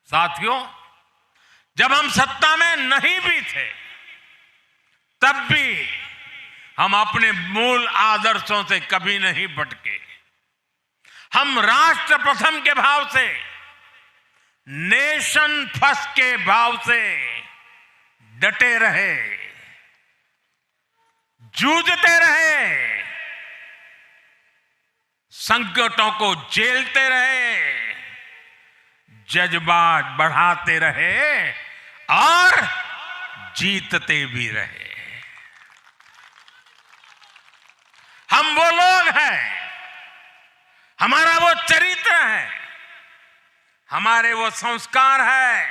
साथियों, जब हम सत्ता में नहीं भी थे तब भी हम अपने मूल आदर्शों से कभी नहीं भटके। हम राष्ट्र प्रथम के भाव से, नेशन फर्स्ट के भाव से डटे रहे, जूझते रहे, संकटों को झेलते रहे, जज्बात बढ़ाते रहे और जीतते भी रहे। हम वो लोग हैं, हमारा वो चरित्र है, हमारे वो संस्कार है।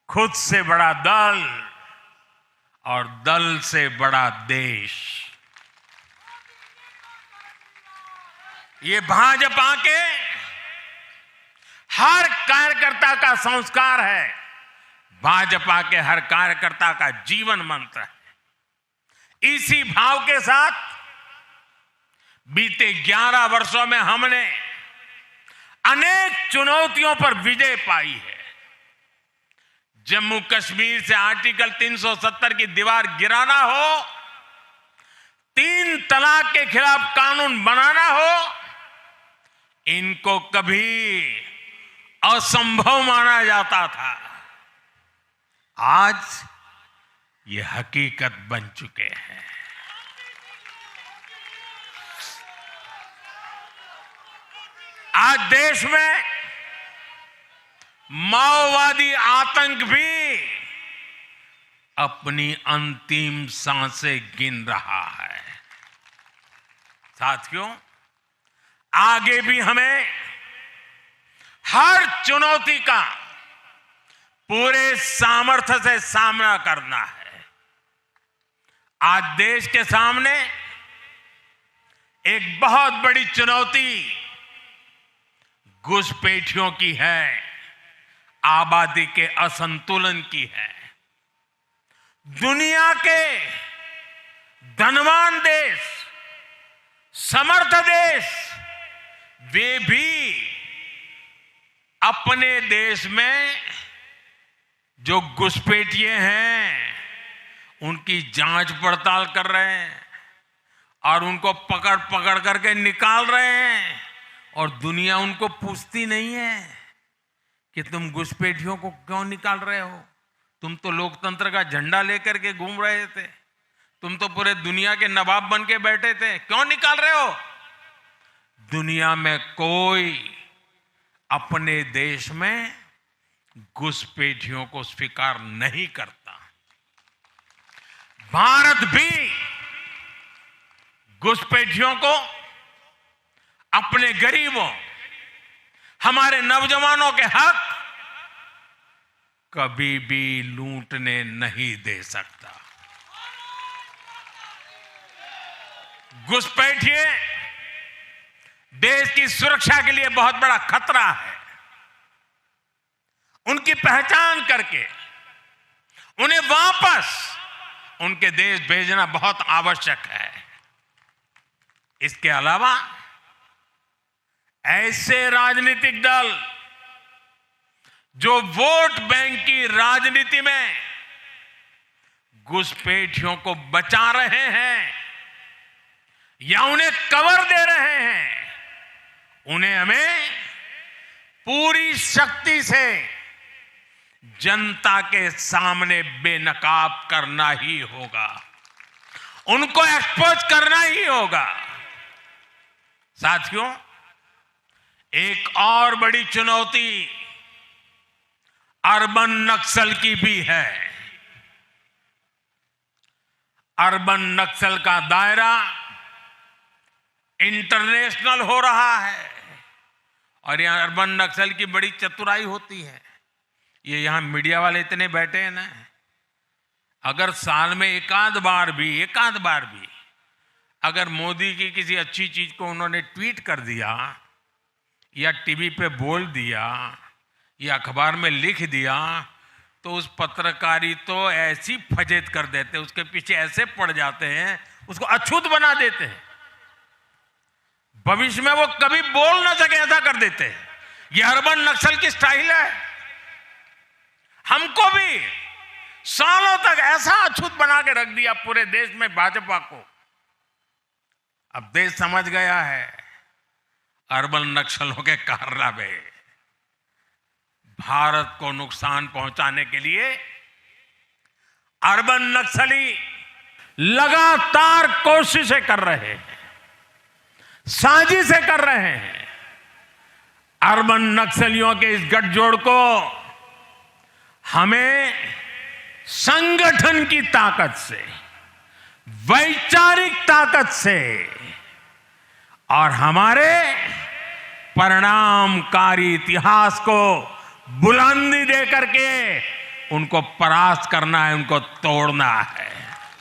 खुद से बड़ा दल और दल से बड़ा देश, ये भाजपा के हर कार्यकर्ता का संस्कार है, भाजपा के हर कार्यकर्ता का जीवन मंत्र है। इसी भाव के साथ बीते 11 वर्षों में हमने अनेक चुनौतियों पर विजय पाई है। जम्मू कश्मीर से आर्टिकल 370 की दीवार गिराना हो, 3 तलाक के खिलाफ कानून बनाना हो, इनको कभी असंभव माना जाता था। आज ये हकीकत बन चुके हैं। आज देश में माओवादी आतंक भी अपनी अंतिम सांसें गिन रहा है। साथियों, आगे भी हमें हर चुनौती का पूरे सामर्थ्य से सामना करना है। आज देश के सामने एक बहुत बड़ी चुनौती घुसपैठियों की है, आबादी के असंतुलन की है। दुनिया के धनवान देश, समर्थ देश, वे भी अपने देश में जो घुसपैठिए हैं उनकी जांच पड़ताल कर रहे हैं और उनको पकड़ पकड़ करके निकाल रहे हैं, और दुनिया उनको पूछती नहीं है कि तुम घुसपैठियों को क्यों निकाल रहे हो। तुम तो लोकतंत्र का झंडा लेकर के घूम रहे थे, तुम तो पूरे दुनिया के नवाब बन के बैठे थे, क्यों निकाल रहे हो। दुनिया में कोई अपने देश में घुसपैठियों को स्वीकार नहीं करता। भारत भी घुसपैठियों को अपने गरीबों, हमारे नौजवानों के हक कभी भी लूटने नहीं दे सकता। घुसपैठिए देश की सुरक्षा के लिए बहुत बड़ा खतरा है। उनकी पहचान करके उन्हें वापस उनके देश भेजना बहुत आवश्यक है। इसके अलावा ऐसे राजनीतिक दल जो वोट बैंक की राजनीति में घुसपैठियों को बचा रहे हैं या उन्हें कवर दे रहे हैं, उन्हें हमें पूरी शक्ति से जनता के सामने बेनकाब करना ही होगा, उनको एक्सपोज करना ही होगा। साथियों, एक और बड़ी चुनौती अर्बन नक्सल की भी है। अर्बन नक्सल का दायरा इंटरनेशनल हो रहा है और यहां अर्बन नक्सल की बड़ी चतुराई होती है। ये यहां मीडिया वाले इतने बैठे हैं ना, अगर साल में एकाध बार भी अगर मोदी की किसी अच्छी चीज को उन्होंने ट्वीट कर दिया या टीवी पे बोल दिया या अखबार में लिख दिया, तो उस पत्रकारी तो ऐसी फजेत कर देते, उसके पीछे ऐसे पड़ जाते हैं, उसको अछूत बना देते हैं, भविष्य में वो कभी बोल ना सके ऐसा कर देते हैं। ये अर्बन नक्सल की स्टाइल है। हमको भी सालों तक ऐसा अछूत बना के रख दिया पूरे देश में भाजपा को। अब देश समझ गया है अर्बन नक्सलों के कारनामे। भारत को नुकसान पहुंचाने के लिए अर्बन नक्सली लगातार कोशिशें कर रहे हैं, साजिशें कर रहे हैं। अर्बन नक्सलियों के इस गठजोड़ को हमें संगठन की ताकत से, वैचारिक ताकत से और हमारे परिणामकारी इतिहास को बुलंदी दे करके उनको परास्त करना है, उनको तोड़ना है।